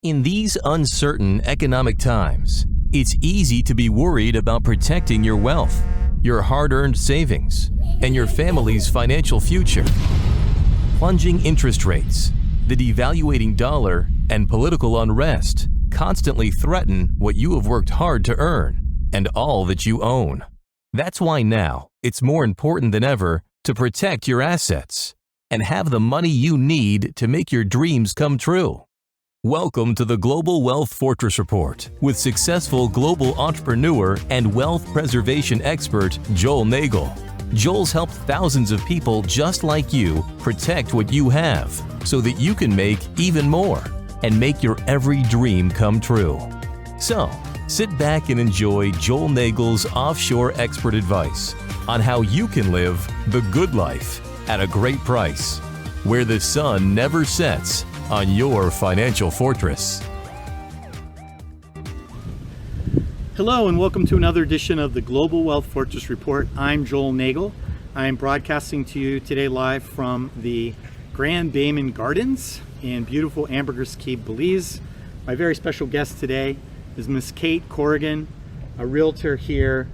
In these uncertain economic times, it's easy to be worried about protecting your wealth, your hard-earned savings, and your family's financial future. Plunging interest rates, the devaluating dollar, and political unrest constantly threaten what you have worked hard to earn and all that you own. That's why now it's more important than ever to protect your assets and have the money you need to make your dreams come true. Welcome to the Global Wealth Fortress Report with successful global entrepreneur and wealth preservation expert Joel Nagel. Joel's helped thousands of people just like you protect what you have so that you can make even more and make your every dream come true. So, sit back and enjoy Joel Nagel's offshore expert advice on how you can live the good life at a great price, where the sun never sets on your financial fortress. Hello and welcome to another edition of the Global Wealth Fortress Report. I'm Joel Nagel. I am broadcasting to you today live from the Grand Bayman Gardens in beautiful Ambergris Caye, Belize. My very special guest today is Miss Kate Corrigan, a realtor here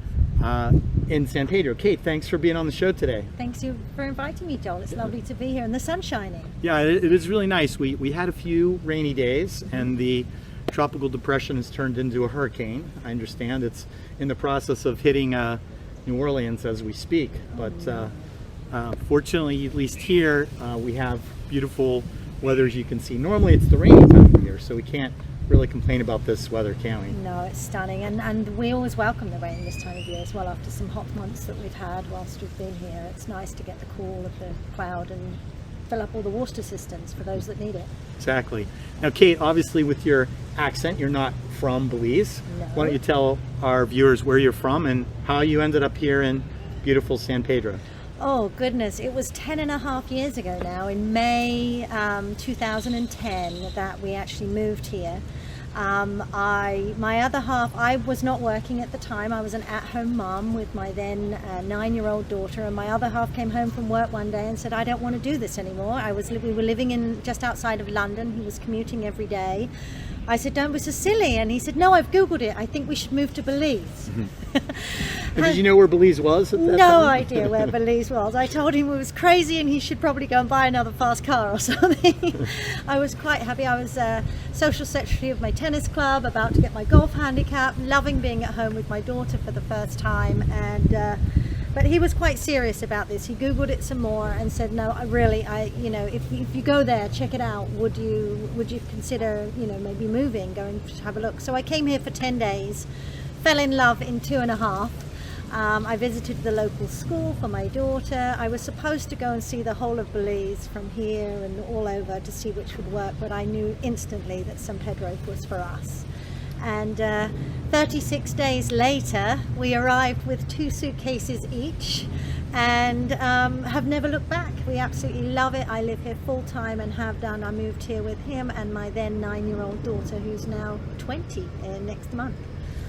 in San Pedro. Kate, thanks for being on the show today. Thanks you for inviting me, Joel. It's lovely to be here and the sun's shining. Yeah, it is really nice. We had a few rainy days and the tropical depression has turned into a hurricane. I understand it's in the process of hitting New Orleans as we speak. But fortunately, at least here, we have beautiful weather, as you can see. Normally it's the rainy time of year, so we can't really complain about this weather, can we? No, it's stunning, and we always welcome the rain this time of year as well. After some hot months that we've had whilst we've been here, it's nice to get the cool of the cloud and fill up all the water systems for those that need it. Exactly. Now, Kate, obviously with your accent, you're not from Belize. No. Why don't you tell our viewers where you're from and how you ended up here in beautiful San Pedro? Oh goodness, it was 10 and a half years ago now, in May 2010, that we actually moved here. My other half, I was not working at the time. I was an at-home mom with my then 9-year-old daughter, and my other half came home from work one day and said, I don't want to do this anymore. We were living in just outside of London. He was commuting every day. I said, don't be so silly. And he said, no, I've Googled it. I think we should move to Belize. Did you know where Belize was at that No time? idea where Belize was. I told him it was crazy and he should probably go and buy another fast car or something. I was quite happy. I was social secretary of my tennis club, about to get my golf handicap, loving being at home with my daughter for the first time. And but he was quite serious about this. He Googled it some more and said, no, if you go there, check it out. Would you consider, maybe moving, going to have a look? So I came here for 10 days, fell in love in 2.5. I visited the local school for my daughter. I was supposed to go and see the whole of Belize from here and all over to see which would work, but I knew instantly that San Pedro was for us. And 36 days later, we arrived with 2 suitcases each and have never looked back. We absolutely love it. I live here full time and have done. I moved here with him and my then 9-year-old daughter, who's now 20 next month.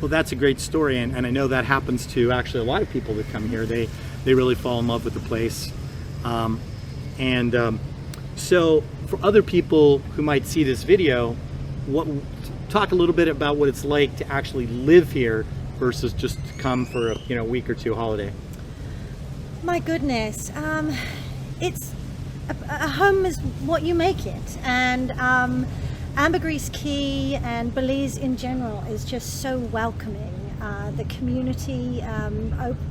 Well, that's a great story, and I know that happens to actually a lot of people that come here. They really fall in love with the place. So for other people who might see this video, talk a little bit about what it's like to actually live here versus just come for a week or two holiday. My goodness, it's a home is what you make it, and Ambergris Caye and Belize in general is just so welcoming. The community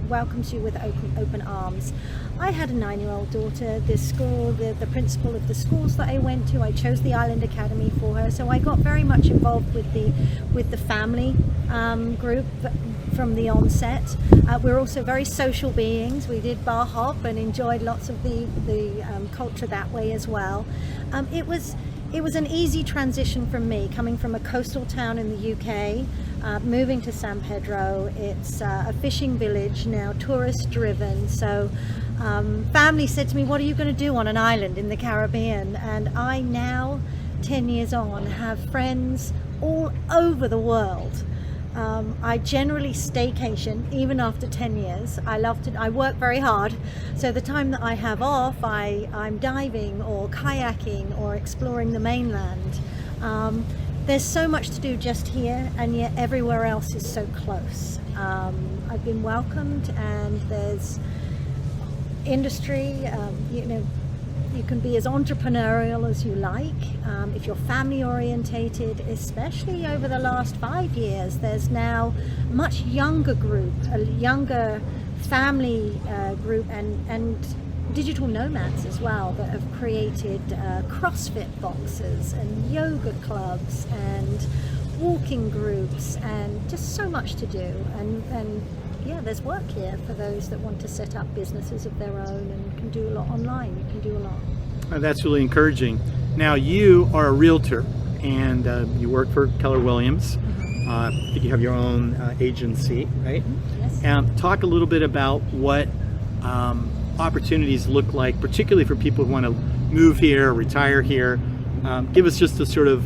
welcomes you with open arms. I had a 9-year-old daughter. This school, the principal of the schools that I went to, I chose the Island Academy for her, so I got very much involved with the family group from the onset. We're also very social beings. We did bar hop and enjoyed lots of the culture that way as well. It was an easy transition from me, coming from a coastal town in the UK, moving to San Pedro. It's a fishing village now, tourist driven. So family said to me, what are you going to do on an island in the Caribbean? And I now, 10 years on, have friends all over the world. I generally staycation even after 10 years. I work very hard, so the time that I have off, I'm diving or kayaking or exploring the mainland. there's so much to do just here, and yet everywhere else is so close. I've been welcomed, and there's industry. You can be as entrepreneurial as you like. If you're family orientated, especially over the last 5 years, there's now a much younger group, a younger family group, and digital nomads as well, that have created CrossFit boxes and yoga clubs and walking groups, and just so much to do. And yeah, there's work here for those that want to set up businesses of their own and can do a lot online. You can do a lot. Oh, that's really encouraging. Now, you are a realtor, and you work for Keller Williams. I think you have your own agency, right? Yes. Talk a little bit about what opportunities look like, particularly for people who want to move here, retire here. Give us just a sort of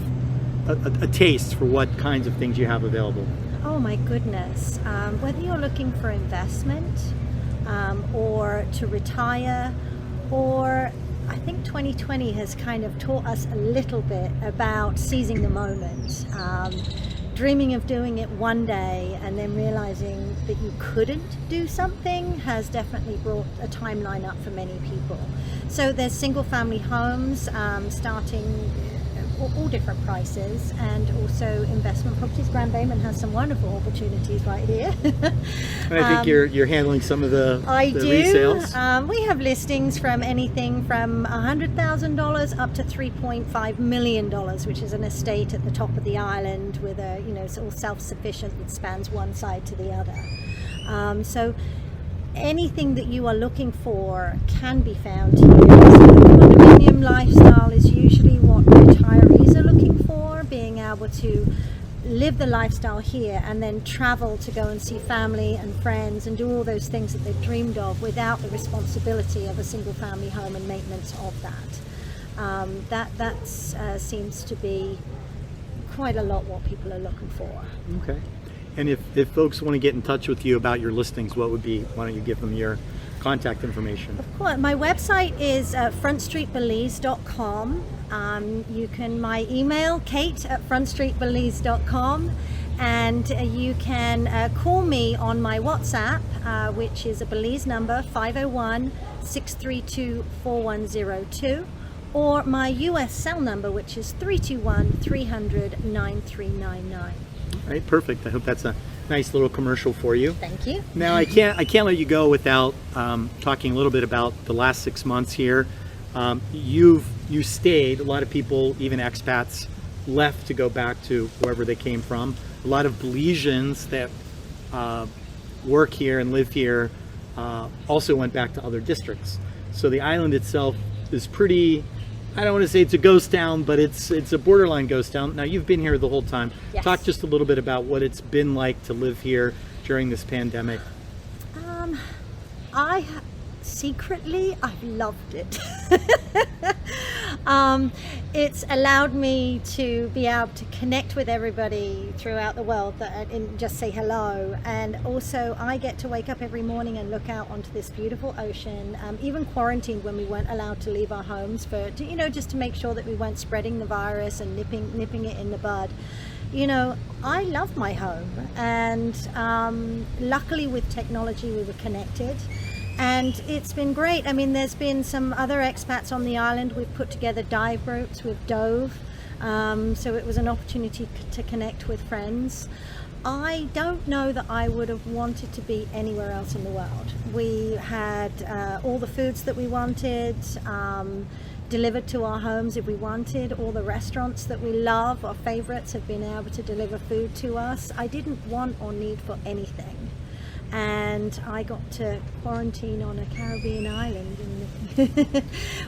a taste for what kinds of things you have available. Oh my goodness. Whether you're looking for investment or to retire, or I think 2020 has kind of taught us a little bit about seizing the moment. Dreaming of doing it one day and then realizing that you couldn't do something has definitely brought a timeline up for many people. So there's single family homes starting all different prices, and also investment properties. Grand Bayman has some wonderful opportunities right here. And I think you're handling some of the resales. We have listings from anything from $100,000 up to $3.5 million, which is an estate at the top of the island with a, it's all self-sufficient that spans one side to the other. So anything that you are looking for can be found here. So the condominium lifestyle is usually what retirees are looking for, being able to live the lifestyle here and then travel to go and see family and friends and do all those things that they've dreamed of without the responsibility of a single family home and maintenance of that. That seems to be quite a lot what people are looking for. Okay. And if folks want to get in touch with you about your listings, why don't you give them your contact information? Of course. My website is frontstreetbelize.com. My email, kate@frontstreetbelize.com, and you can call me on my WhatsApp, which is a Belize number, 501-632-4102, or my US cell number, which is 321-300-9399. All right, perfect. I hope that's a nice little commercial for you. Thank you. Now, I can't let you go without talking a little bit about the last 6 months here. You stayed. A lot of people, even expats, left to go back to wherever they came from. A lot of Belizeans that work here and live here also went back to other districts. So the island itself is pretty, I don't want to say it's a ghost town, but it's a borderline ghost town. Now, you've been here the whole time. Yes. Talk just a little bit about what it's been like to live here during this pandemic. Secretly, I've loved it. It's allowed me to be able to connect with everybody throughout the world and just say hello. And also, I get to wake up every morning and look out onto this beautiful ocean. Even quarantined when we weren't allowed to leave our homes just to make sure that we weren't spreading the virus and nipping it in the bud. I love my home, and luckily with technology we were connected. And it's been great. I mean, there's been some other expats on the island. We've put together dive groups. We've dove. So it was an opportunity to connect with friends. I don't know that I would have wanted to be anywhere else in the world. We had all the foods that we wanted delivered to our homes if we wanted. All the restaurants that we love, our favorites, have been able to deliver food to us. I didn't want or need for anything. And I got to quarantine on a Caribbean island,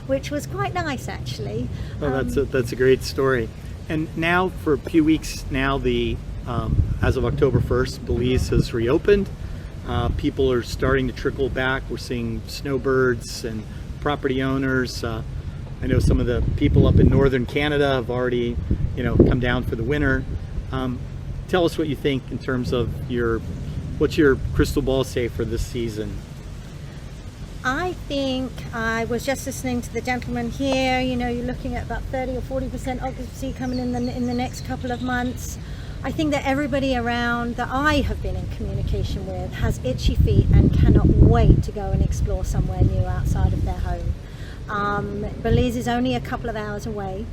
which was quite nice, actually. Oh, that's a great story. And now, for a few weeks now, as of October 1st, Belize has reopened. People are starting to trickle back. We're seeing snowbirds and property owners. I know some of the people up in northern Canada have already, come down for the winter. Tell us what you think in terms of what's your crystal ball say for this season? I think I was just listening to the gentleman here. You know, you're looking at about 30 or 40% occupancy coming in the next couple of months. I think that everybody around that I have been in communication with has itchy feet and cannot wait to go and explore somewhere new outside of their home. Belize is only a couple of hours away,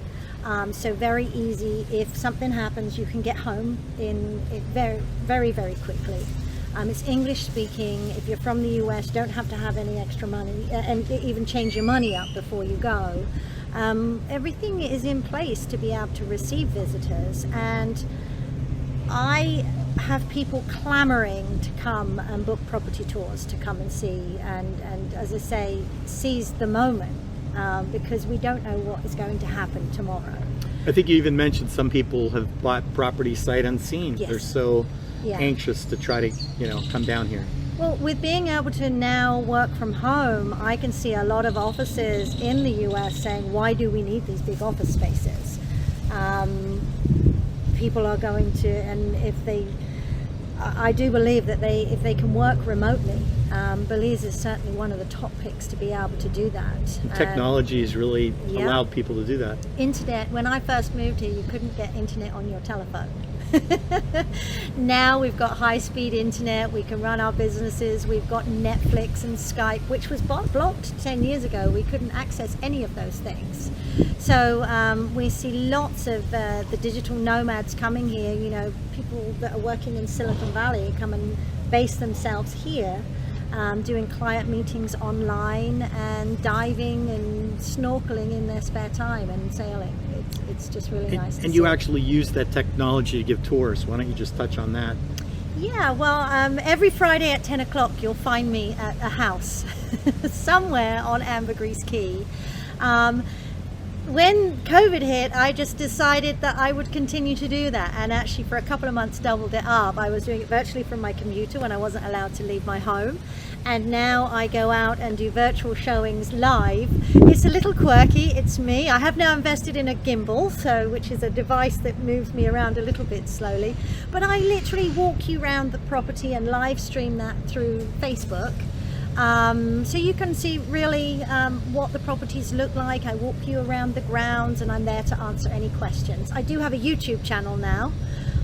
so very easy. If something happens, you can get home in very, very, very quickly. It's English speaking. If you're from the US, you don't have to have any extra money and even change your money up before you go. Everything is in place to be able to receive visitors, and I have people clamoring to come and book property tours to come and see, and as I say, seize the moment, because we don't know what is going to happen tomorrow. I think you even mentioned some people have bought property sight unseen. Yes. They're so Yeah. anxious to try to, come down here. Well, with being able to now work from home, I can see a lot of offices in the US saying, why do we need these big office spaces? People are going to, and I do believe that if they can work remotely, Belize is certainly one of the top picks to be able to do that. Technology has really allowed people to do that. Internet, when I first moved here, you couldn't get internet on your telephone. Now we've got high-speed internet, we can run our businesses, we've got Netflix and Skype, which was blocked 10 years ago. We couldn't access any of those things. So we see lots of the digital nomads coming here, people that are working in Silicon Valley come and base themselves here, doing client meetings online and diving and snorkeling in their spare time and sailing. It's just really nice to see. And you actually use that technology to give tours. Why don't you just touch on that? Yeah, well, every Friday at 10 o'clock you'll find me at a house somewhere on Ambergris Caye. When COVID hit, I just decided that I would continue to do that, and actually for a couple of months doubled it up. I was doing it virtually from my commuter when I wasn't allowed to leave my home, and now I go out and do virtual showings live. It's a little quirky, it's me. I have now invested in a gimbal, which is a device that moves me around a little bit slowly, but I literally walk you around the property and live stream that through Facebook. So you can see really what the properties look like. I walk you around the grounds and I'm there to answer any questions. I do have a YouTube channel now.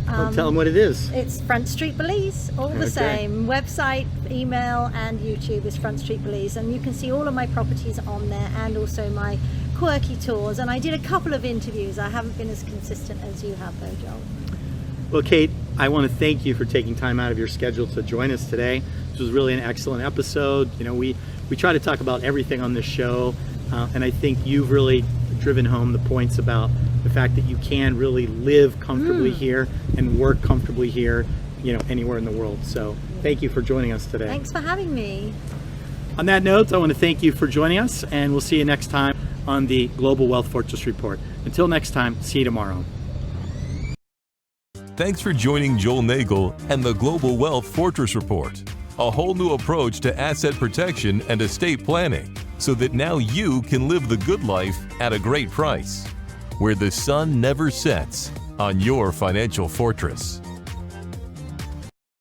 Tell them what it is. It's Front Street Belize, all the same. Website, email and YouTube is Front Street Belize, and you can see all of my properties on there and also my quirky tours. And I did a couple of interviews. I haven't been as consistent as you have though, Joel. Well, Kate, I want to thank you for taking time out of your schedule to join us today. This was really an excellent episode. We try to talk about everything on this show, and I think you've really driven home the points about the fact that you can really live comfortably here and work comfortably here, anywhere in the world. So thank you for joining us today. Thanks for having me. On that note, I want to thank you for joining us, and we'll see you next time on the Global Wealth Fortress Report. Until next time, see you tomorrow. Thanks for joining Joel Nagel and the Global Wealth Fortress Report, a whole new approach to asset protection and estate planning, so that now you can live the good life at a great price, where the sun never sets on your financial fortress.